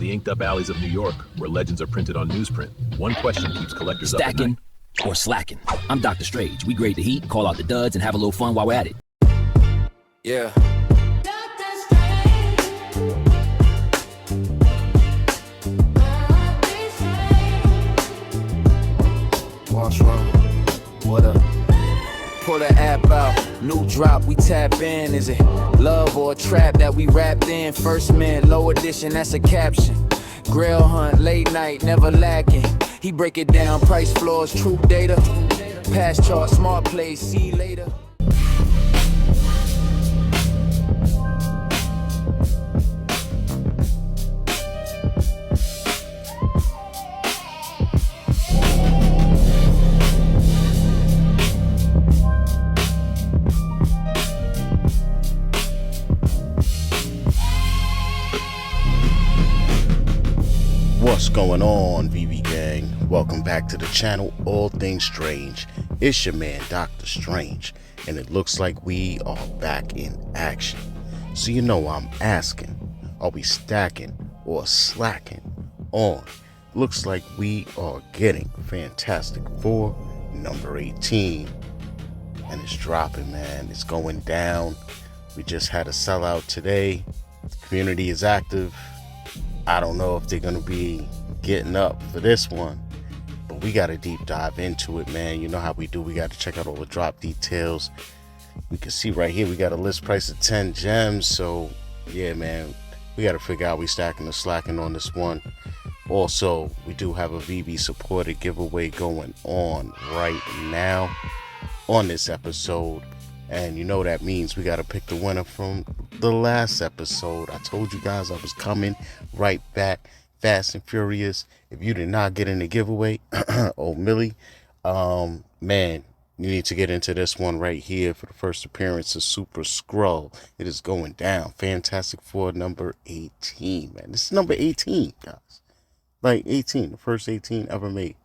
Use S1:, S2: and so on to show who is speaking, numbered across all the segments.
S1: the inked-up alleys of New York, where legends are printed on newsprint, one question keeps collectors up at
S2: Stackin
S1: night.
S2: or slacking. I'm Dr. Strange. We grade the heat, call out the duds, and have a little fun while we're at it.
S3: Yeah. What's wrong? What up? Pull the app out, new drop, we tap in. Is it love or a trap that we wrapped in? First man, low edition, that's a caption. Grail hunt, late night, never lacking. He break it down, price floors, true data. Past chart, smart plays, see you later.
S4: What's going on, Veve gang? Welcome back to the channel, All Things Strange. It's your man, Dr. Strange, and it looks like we are back in action. So you know I'm asking, are we stacking or slacking on? Looks like we are getting Fantastic Four number 18, and it's dropping, man. It's going down. We just had a sellout today. The community is active. I don't know if they're going to be getting up for this one, but we got to deep dive into it, man. You know how we do. We got to check out all the drop details. We can see right here we got a list price of 10 gems. So yeah, man, we got to figure out we stacking or slacking on this one. Also, we do have a Veve supported giveaway going on right now on this episode. And you know that means we got to pick the winner from the last episode. I told you guys I was coming right back, fast and furious. If you did not get in the giveaway, oh Millie, man, you need to get into this one right here for the first appearance of Super Skrull. It is going down. Fantastic Four number 18, man. This is number 18, guys. Like 18, the first 18 ever made.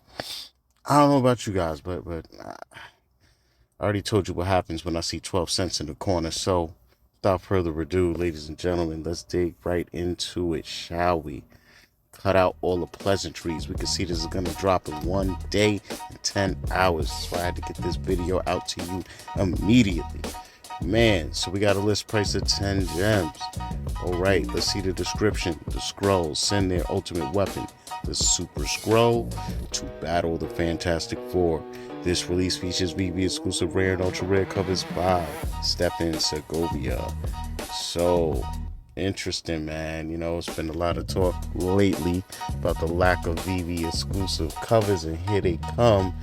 S4: I don't know about you guys, but I already told you what happens when I see 12 cents in the corner. So without further ado, ladies and gentlemen, let's dig right into it, shall we? Cut out all the pleasantries. We can see this is going to drop in 1 day and 10 hours. That's why I had to get this video out to you immediately. Man, so we got a list price of 10 gems. All right, let's see the description. The Skrulls send their ultimate weapon, the Super Skrull, to battle the Fantastic Four. This release features Veve exclusive rare and ultra rare covers by Stackin Segovia. So interesting, man. You know, it's been a lot of talk lately about the lack of Veve exclusive covers, and here they come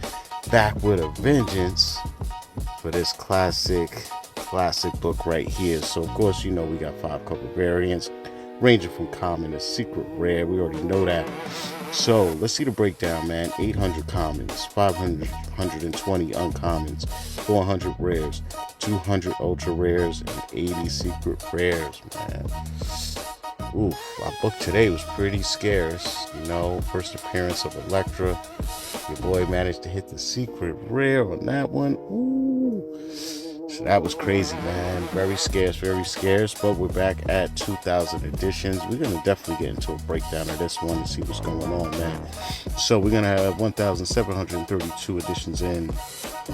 S4: back with a vengeance for this classic book right here. So of course, you know, we got 5 cover variants ranging from common to secret rare. We already know that. So let's see the breakdown, man. 800 commons, 520 uncommons, 400 rares, 200 ultra rares, and 80 secret rares, man. Oof, our book today was pretty scarce. You know, first appearance of Elektra. Your boy managed to hit the secret rare on that one. Ooh. So that was crazy, man. Very scarce, but we're back at 2,000 editions. We're going to definitely get into a breakdown of this one and see what's going on, man. So we're going to have 1,732 editions in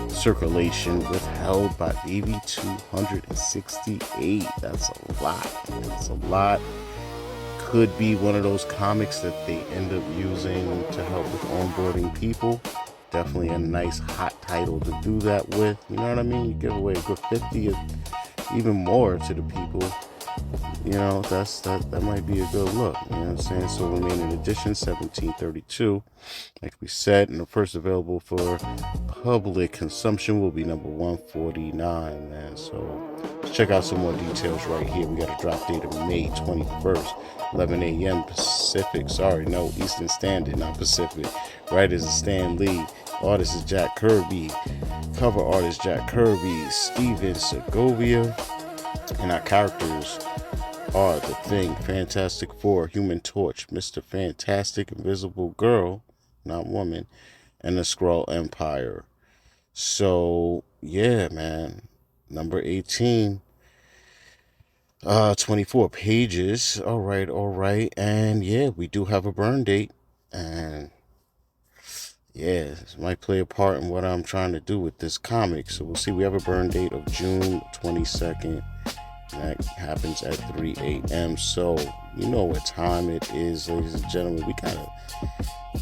S4: circulation, withheld by Veve 268. That's a lot. That's a lot. Could be one of those comics that they end up using to help with onboarding people. Definitely a nice hot title to do that with. You know what I mean? You give away a good 50 or even more to the people. You know, that might be a good look. You know what I'm saying? So remaining edition 1732, like we said, and the first available for public consumption will be number 149, man. So let's check out some more details right here. We got a drop date of May 21st, 11 a.m. Pacific. Sorry, no, Eastern Standard, not Pacific. Writer is Stan Lee. Artist is Jack Kirby. Cover artist Jack Kirby, Steven Segovia. And our characters are the Thing, Fantastic Four, Human Torch, Mr. Fantastic, Invisible Girl, not woman, and the Skrull Empire. So yeah, man, number 18. 24 pages. All right. And yeah, we do have a burn date. And yeah, this might play a part in what I'm trying to do with this comic. So we'll see. We have a burn date of June 22nd. That happens at 3 a.m. So you know what time it is, ladies and gentlemen. We gotta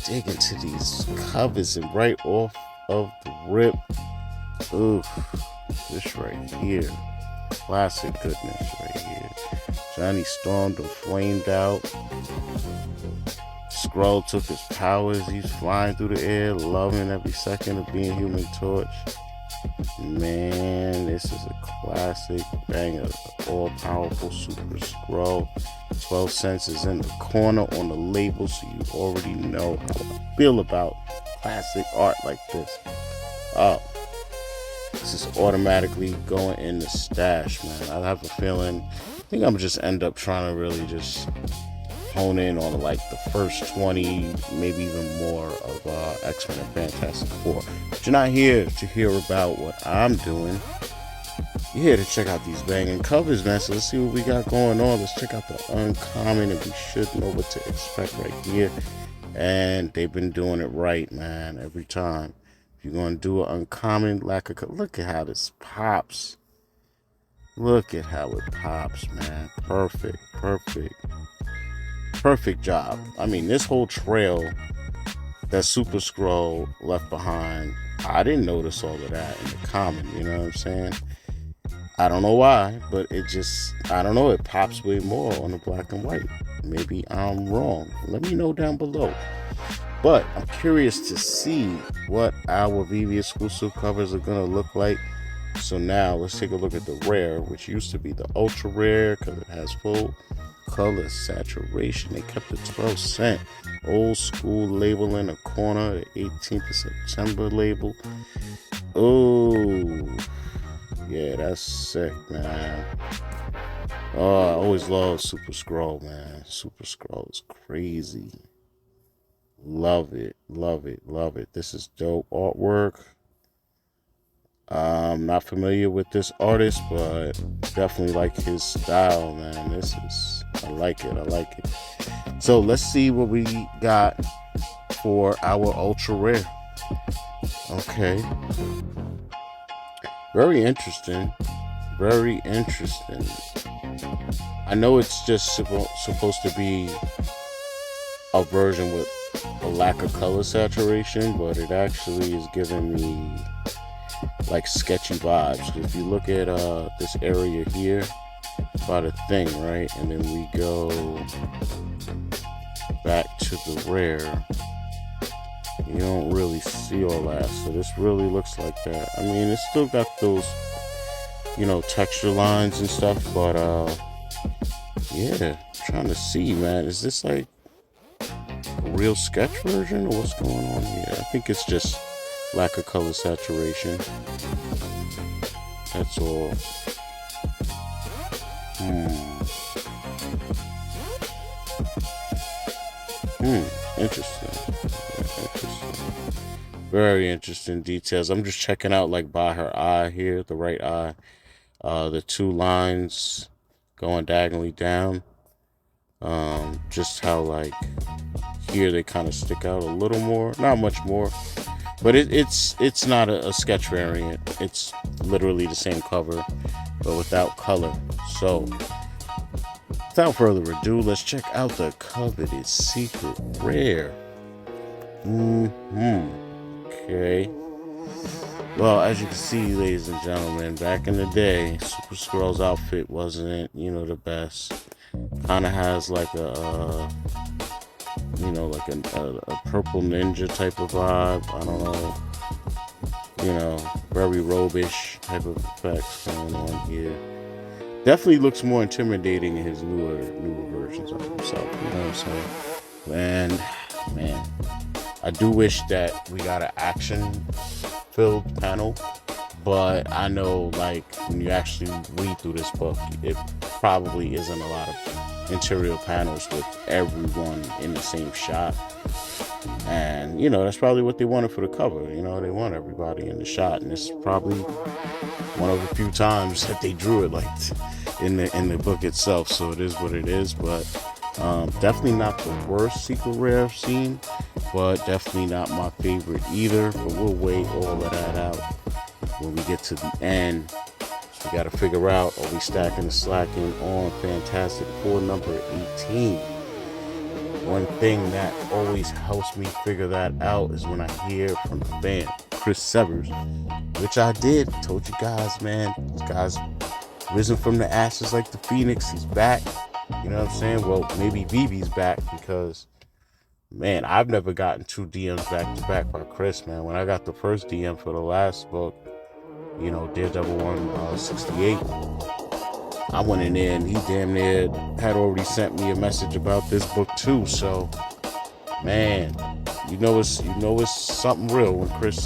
S4: dig into these covers, and right off of the rip, oof, this right here, classic goodness right here. Johnny Storm done flamed out. Skrull took his powers. He's flying through the air, loving every second of being Human Torch. Man, this is a classic banger. All-powerful Super Skrull. 12 cents is in the corner on the label, so you already know how I feel about classic art like this. Oh, this is automatically going in the stash, man. I have a feeling, I think I'm just end up trying to really just hone in on like the first 20, maybe even more of X-Men and Fantastic Four. But you're not here to hear about what I'm doing. You're here to check out these banging covers, man. So let's see what we got going on. Let's check out the uncommon, and we should know what to expect right here. And they've been doing it right, man, every time. If you're going to do an uncommon, look at how this pops. Look at how it pops, man. Perfect job. I mean, this whole trail that Super Skrull left behind, I didn't notice all of that in the common, you know what I'm saying? I don't know why, but it just, I don't know, it pops way more on the black and white. Maybe I'm wrong. Let me know down below. But I'm curious to see what our Veve exclusive covers are going to look like. So now let's take a look at the rare, which used to be the ultra rare because it has full color saturation. They kept the 12 cent old school label in the corner, the 18th of September label. Oh, yeah, that's sick, man. Oh, I always love Super Skrull, man. Super Skrull is crazy. Love it. This is dope artwork. I'm not familiar with this artist, but definitely like his style, man. I like it. So let's see what we got for our ultra rare. Okay. Very interesting. I know it's just supposed to be a version with a lack of color saturation, but it actually is giving me like sketchy vibes. If you look at this area here, about a thing, right? And then we go back to the rare. You don't really see all that. So this really looks like that. I mean, it's still got those, texture lines and stuff, but yeah, I'm trying to see, man. Is this like a real sketch version or what's going on here? I think it's just lack of color saturation. That's all. Interesting. Very interesting details. I'm just checking out like by her eye here, the right eye. The two lines going diagonally down. Just how like here they kind of stick out a little more, not much more, but it's not a sketch variant. It's literally the same cover, but without color. So without further ado, let's check out the coveted secret rare. Okay. Well, as you can see, ladies and gentlemen, back in the day, Super Skrull's outfit wasn't, the best. Kind of has like a purple ninja type of vibe. I don't know. Very robish type of effects going on here. Definitely looks more intimidating in his newer versions of himself. You know what I'm saying? And man, I do wish that we got an action-filled panel, but I know, like, when you actually read through this book, it probably isn't a lot of interior panels with everyone in the same shot. And, that's probably what they wanted for the cover. They want everybody in the shot, and it's probably one of the few times that they drew it in the book itself, so it is what it is. But definitely not the worst secret rare I've seen, but definitely not my favorite either. But we'll wait all of that out when we get to the end. So we got to figure out, are we stacking the slacking on Fantastic Four number 18? One thing that always helps me figure that out is when I hear from the fan, Chris Severs, which I did. Told you guys, man. This guy's risen from the ashes like the Phoenix. He's back. You know what I'm saying? Well, maybe Veve's back because, man, I've never gotten 2 DMs back to back by Chris, man. When I got the first DM for the last book, you know, Daredevil 168, I went in there and he damn near had already sent me a message about this book too. So, man, you know it's something real when Chris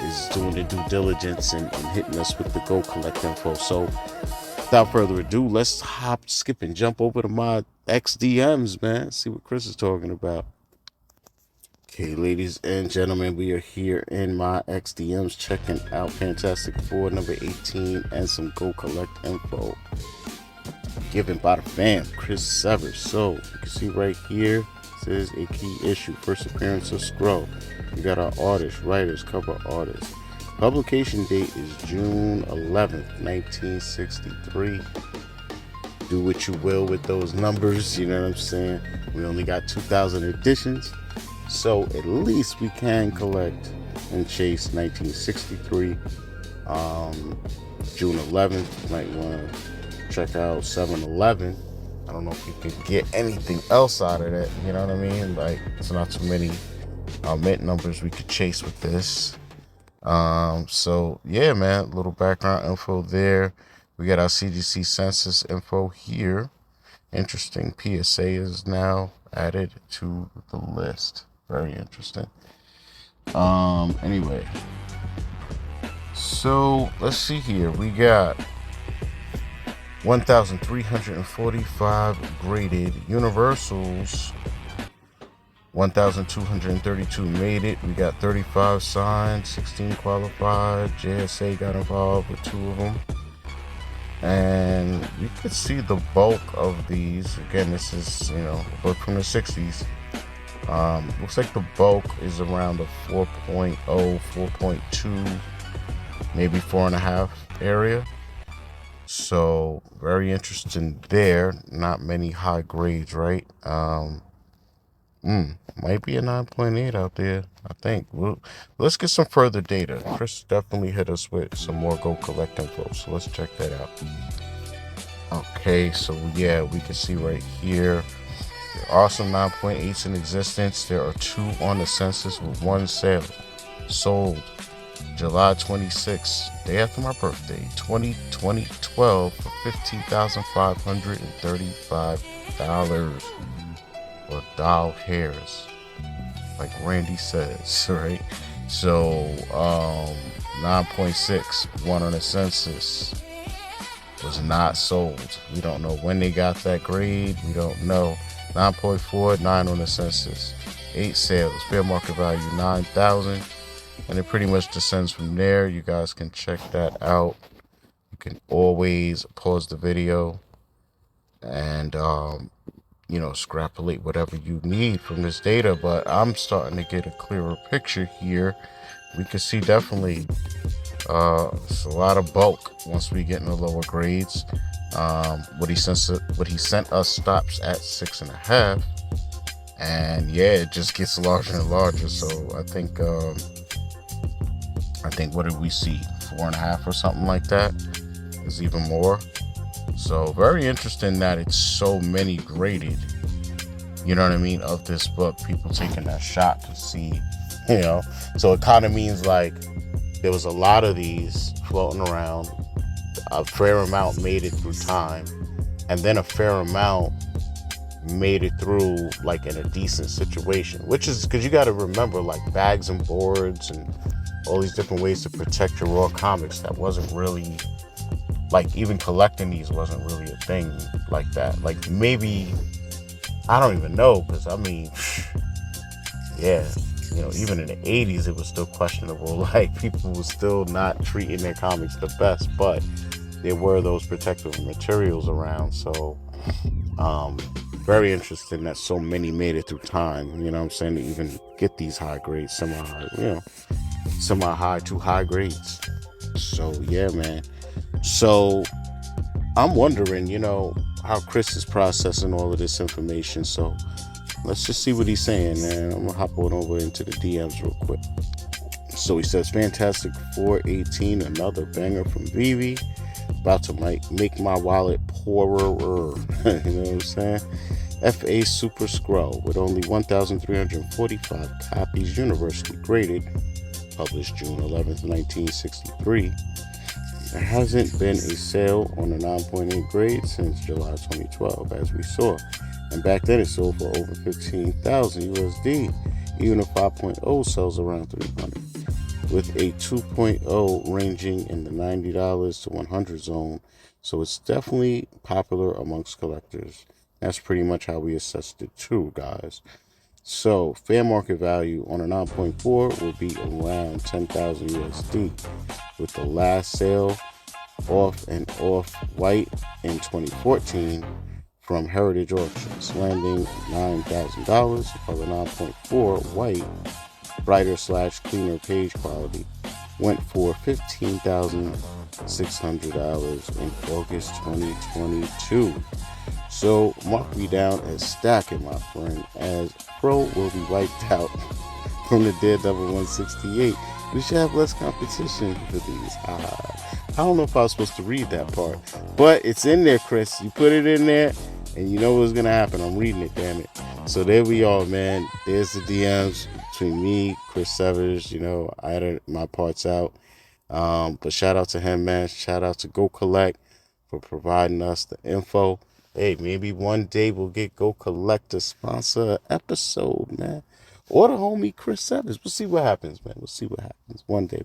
S4: is doing the due diligence and hitting us with the Go Collect info. So, without further ado, let's hop, skip, and jump over to my XDMs, man. See what Chris is talking about. Okay, ladies and gentlemen, we are here in my XDMs checking out Fantastic Four number 18 and some Go Collect info given by the fam, Chris Severs. So, you can see right here, it says a key issue, first appearance of Skrull. We got our artists, writers, cover artists. Publication date is June 11th, 1963. Do what you will with those numbers, you know what I'm saying? We only got 2,000 editions. So at least we can collect and chase 1963. June 11th, might want to check out 7-Eleven. I don't know if you could get anything else out of that, you know what I mean? Like, it's not too many mint numbers we could chase with this. So yeah, man, little background info there. We got our CGC census info here. Interesting, PSA is now added to the list. Very interesting. Anyway, so let's see here. We got 1,345 graded universals. 1,232 made it. We got 35 signed, 16 qualified. JSA got involved with 2 of them. And you could see the bulk of these. Again, this is, you know, a book from the 60s. Looks like the bulk is around the 4.0, 4.2, maybe 4.5 area. So very interesting there. Not many high grades, right? Might be a 9.8 out there, I think. Let's get some further data. Chris definitely hit us with some more Go Collect info, so let's check that out. Okay, so yeah, we can see right here. There are some 9.8s in existence. There are 2 on the census with 1 sale. Sold July 26th, day after my birthday, 2012 for $15,535 for doll hairs, like Randy says, right? So 9.6, 1 on the census, was not sold. We don't know when they got that grade. We don't know. 9.4, 9 on the census, 8 sales, fair market value 9,000, and it pretty much descends from there. You guys can check that out. You can always pause the video and you know, extrapolate whatever you need from this data, but I'm starting to get a clearer picture here. We can see definitely it's a lot of bulk once we get in the lower grades. What he sent us stops at 6.5, and yeah, it just gets larger and larger. So I think what did we see, 4.5 or something like that? Is even more. So very interesting that it's so many graded, you know what I mean, of this book. People taking that shot to see, you know. So it kind of means like there was a lot of these floating around. A fair amount made it through time, and then a fair amount made it through like in a decent situation, which is because you got to remember, like, bags and boards and all these different ways to protect your raw comics. That wasn't really, like, even collecting these wasn't really a thing like that. Like, maybe, I don't even know, because I mean, yeah, you know, even in the 80s it was still questionable. Like, people were still not treating their comics the best. But there were those protective materials around. So very interesting that so many made it through time, you know what I'm saying, to even get these high grades, semi-high, semi-high to high grades. So yeah, man. So I'm wondering, how Chris is processing all of this information. So let's just see what he's saying, man. I'm gonna hop on over into the DMs real quick. So he says, fantastic 418, another banger from Veve. About to make my wallet poorer. You know what I'm saying? FA Super Skrull with only 1,345 copies, universally graded, published June 11th, 1963. There hasn't been a sale on a 9.8 grade since July 2012, as we saw. And back then it sold for over 15,000 USD. Even a 5.0 sells around 300. With a 2.0 ranging in the $90 to $100 zone. So it's definitely popular amongst collectors. That's pretty much how we assessed it too, guys. So fair market value on a 9.4 will be around 10,000 USD. With the last sale off and off white in 2014 from Heritage Auctions, landing $9,000 for the 9.4 white brighter / cleaner page quality, went for $15,600 in August 2022. So mark me down as Stackin, my friend, as Pro will be wiped out from the Daredevil 168. We should have less competition for these. I don't know if I was supposed to read that part, but it's in there, Chris. You put it in there, and you know what's gonna happen. I'm reading it, damn it. So there we are, man. There's the DMs between me, Chris Severs. I had my parts out. But shout out to him, man. Shout out to Go Collect for providing us the info. Hey, maybe one day we'll get Go Collect to sponsor an episode, man. Or the homie Chris Severs. We'll see what happens, man. We'll see what happens. One day.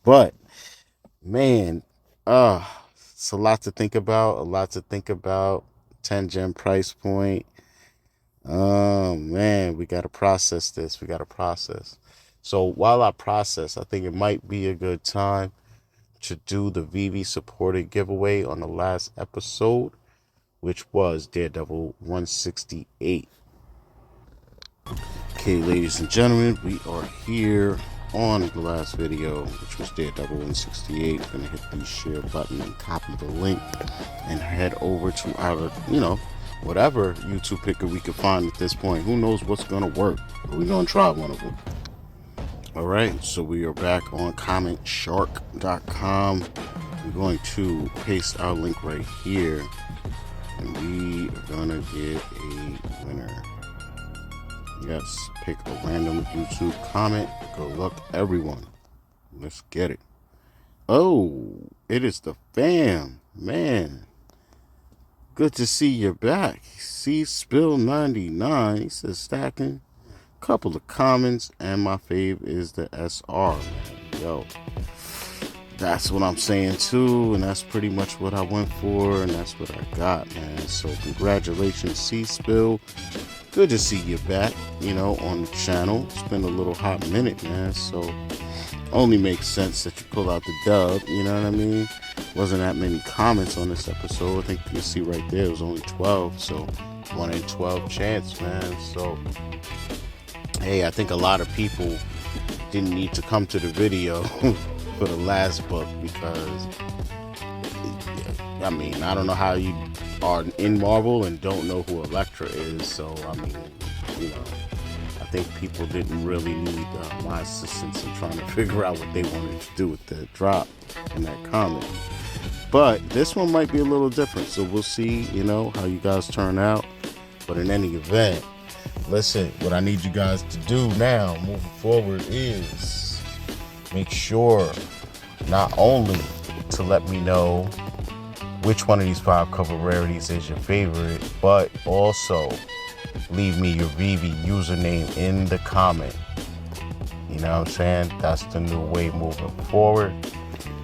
S4: But, man, it's a lot to think about. 10 gem price point. Oh, man, we got to process this. So while I process, I think it might be a good time to do the Veve supported giveaway on the last episode, which was Daredevil 168. Okay, ladies and gentlemen, we are here on the last video, which was Daredevil 168. Gonna hit the share button and copy the link and head over to our, whatever YouTube picker we could find at this point. Who knows what's gonna work? But we're gonna try one of them. All right, so we are back on commentshark.com. We're going to paste our link right here, and we are gonna get a winner. Yes, pick a random YouTube comment. Good luck, everyone. Let's get it. Oh, it is the fam, man. Good to see you back. See Spill 99. He says Stackin. Couple of comments, and my fave is the SR, man. Yo, that's what I'm saying too, and that's pretty much what I went for, and that's what I got, man. So congratulations, C Spill. Good to see you back, on the channel. It's been a little hot minute, man. So only makes sense that you pull out the dub, you know what I mean? Wasn't that many comments on this episode. I think you can see right there, it was only 12. So 1 in 12 chance, man. So hey, I think a lot of people didn't need to come to the video for the last book because, I don't know how you are in Marvel and don't know who Elektra is. So, I think people didn't really need my assistance in trying to figure out what they wanted to do with the drop in that comment. But this one might be a little different. So we'll see, how you guys turn out. But in any event, listen, what I need you guys to do now, moving forward, is make sure not only to let me know which one of these 5 cover rarities is your favorite, but also leave me your Veve username in the comment. You know what I'm saying? That's the new way moving forward,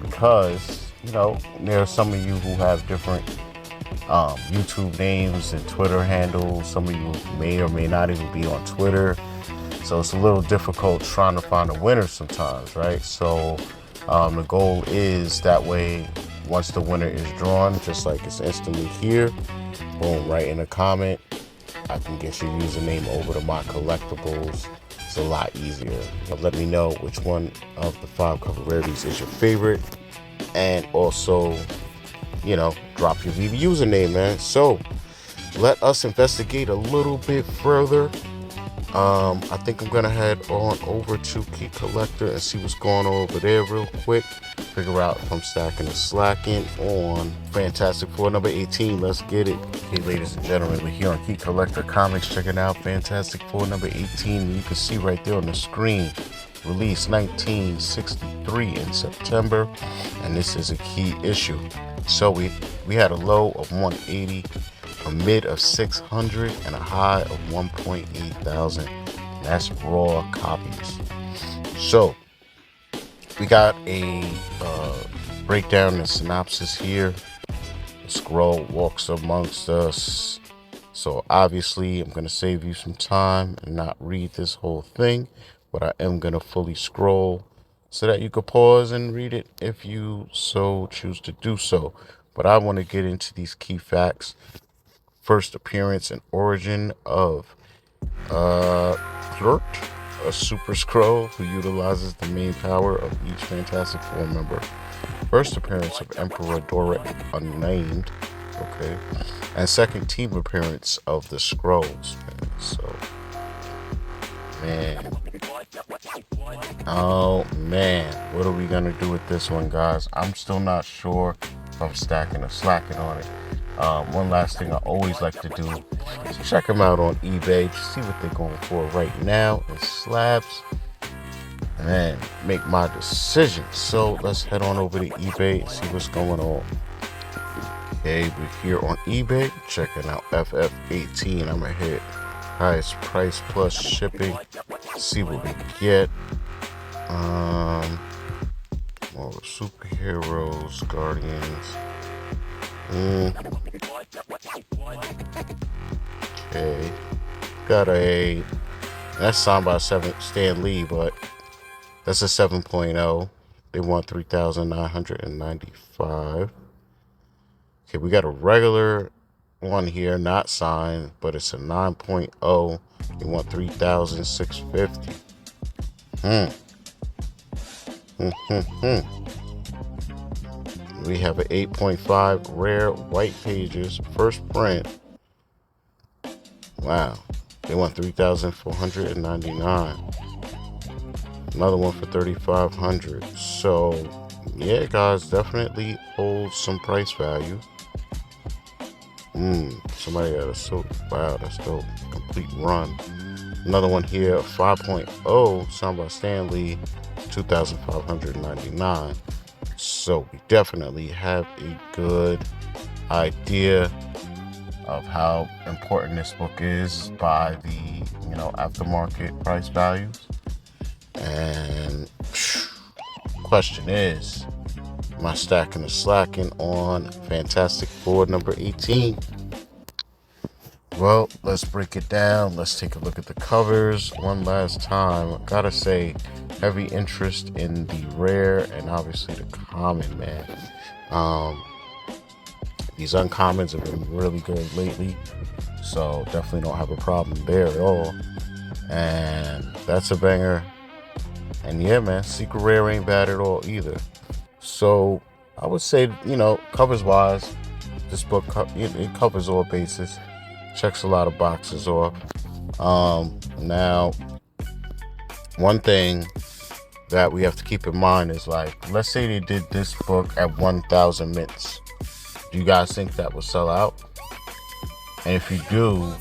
S4: because, there are some of you who have different YouTube names and Twitter handles. Some of you may or may not even be on Twitter, so it's a little difficult trying to find a winner sometimes, right? So the goal is that way once the winner is drawn, just like it's instantly here, boom, right in the comment, I can get your username over to my collectibles. It's a lot easier. Let me know which one of the 5 cover rarities is your favorite, and also, drop your Veve username, man. So let us investigate a little bit further. I think I'm gonna head on over to Key Collector and see what's going on over there real quick. Figure out if I'm stacking or slacking on Fantastic Four number 18. Let's get it. Hey, ladies and gentlemen, we're here on Key Collector Comics, checking out Fantastic Four number 18. You can see right there on the screen, released 1963 in September, and this is a key issue. So we had a low of 180, a mid of 600, and a high of 1.8 thousand. That's raw copies. So we got a breakdown and synopsis here. Skrull walks amongst us. So obviously I'm going to save you some time and not read this whole thing, but I am going to fully scroll so that you could pause and read it if you so choose to do so. But I want to get into these key facts. First appearance and origin of Flirt, a super Skrull who utilizes the main power of each Fantastic Four member. First appearance of Emperor Dora unnamed, okay, and second team appearance of the Skrulls. So, man, oh man, what are we gonna do with this one, guys? I'm still not sure if I'm stacking or slacking on it. One last thing I always like to do is check them out on eBay to see what they're going for right now in slabs, and then make my decision. So let's head on over to eBay and see what's going on. Okay, we're here on eBay checking out FF18. I'm gonna hit highest price plus shipping, see what we get. More superheroes, Guardians. Okay, got that's signed by Stan Lee, but that's a 7.0. They want 3,995. Okay, we got a regular one here, not signed, but it's a 9.0. They want 3,650. We have an 8.5 rare white pages first print. Wow, they want 3,499. Another one for 3,500. So yeah, guys, definitely holds some price value. Somebody got a silk. Wow, that's dope. Complete run. Another one here, 5.0, signed by Stan Lee, 2,599. So we definitely have a good idea of how important this book is by the aftermarket price values. And question is, am I stacking or slacking on Fantastic Four number 18? Well, let's break it down. Let's take a look at the covers one last time. I gotta say, heavy interest in the rare and obviously the common, man. These uncommons have been really good lately, so definitely don't have a problem there at all. And that's a banger. And yeah, man, secret rare ain't bad at all either. So I would say, covers wise, this book it covers all bases, checks a lot of boxes off. Now, one thing that we have to keep in mind is, like, let's say they did this book at 1,000 mints. Do you guys think that will sell out? And if you do,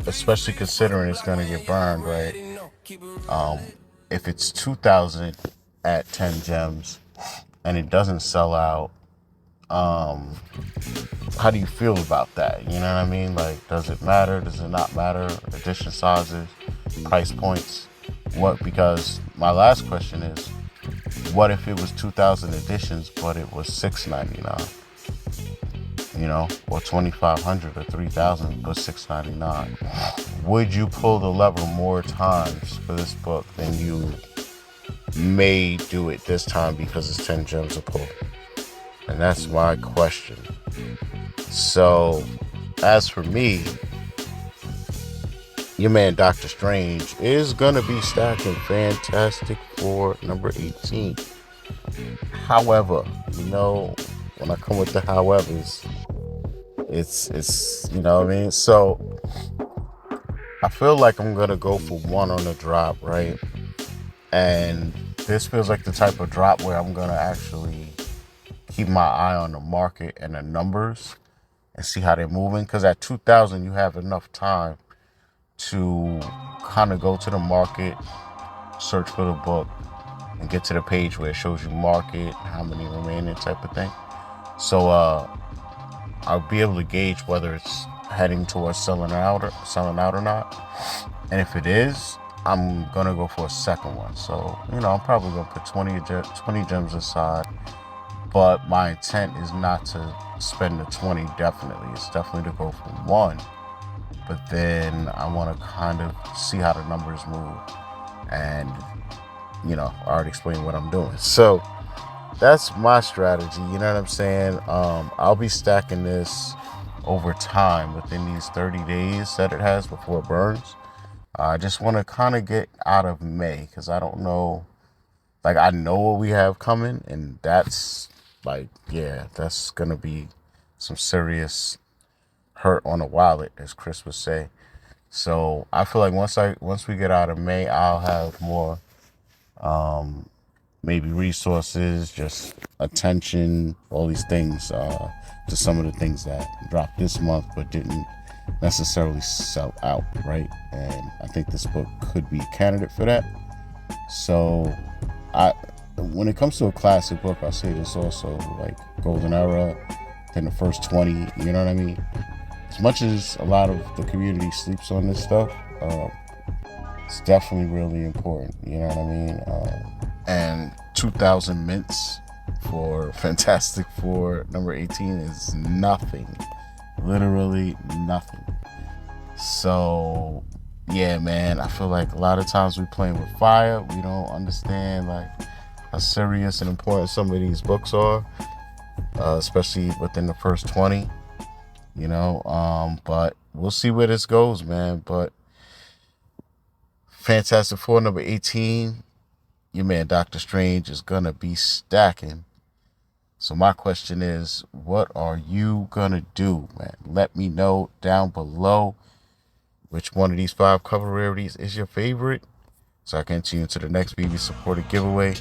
S4: especially considering it's going to get burned, right? If it's 2,000 at 10 gems and it doesn't sell out, how do you feel about that? You know what I mean? Like, does it matter? Does it not matter? Edition sizes, price points? What? Because my last question is, what if it was 2,000 editions but it was $699? Or 2,500 or 3,000 but $699? Would you pull the lever more times for this book than you may do it this time because it's 10 gems a pull. And that's my question. So, as for me, your man Doctor Strange is going to be stacking Fantastic Four number 18. However, when I come with the howevers, it's you know what I mean? So, I feel like I'm going to go for one on the drop, right? And this feels like the type of drop where I'm going to actually keep my eye on the market and the numbers and see how they're moving. Because at 2,000, you have enough time to kind of go to the market, search for the book, and get to the page where it shows you market, how many remaining type of thing. So I'll be able to gauge whether it's heading towards selling out or not. And if it is, I'm going to go for a second one. So, I'm probably going to put 20 gems aside. But my intent is not to spend the 20, definitely. It's definitely to go for one. But then I want to kind of see how the numbers move. And, I already explained what I'm doing. So that's my strategy. You know what I'm saying? I'll be stacking this over time within these 30 days that it has before it burns. I just want to kind of get out of May because I don't know. Like, I know what we have coming, and that's that's going to be some serious hurt on the wallet, as Chris would say. So I feel like once we get out of May, I'll have more maybe resources, just attention, all these things to some of the things that dropped this month but didn't necessarily sell out, right? And I think this book could be a candidate for that. So when it comes to a classic book, I say this also, like Golden Era, then the first 20, you know what I mean? As much as a lot of the community sleeps on this stuff, it's definitely really important, you know what I mean? And 2,000 mints for Fantastic Four number 18 is nothing. Literally nothing. So, yeah, man, I feel like a lot of times we're playing with fire. We don't understand, like, how serious and important some of these books are, especially within the first 20, but we'll see where this goes, man. But Fantastic Four number 18, your man Doctor Strange is gonna be stacking. So my question is, what are you gonna do, man? Let me know down below which one of these 5 cover rarities is your favorite, so I can enter you into the next Veve supported giveaway.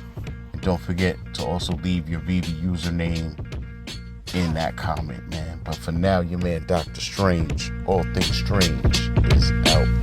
S4: And don't forget to also leave your Veve username in that comment, man. But for now, your man Doctor Strange, all things strange, is out.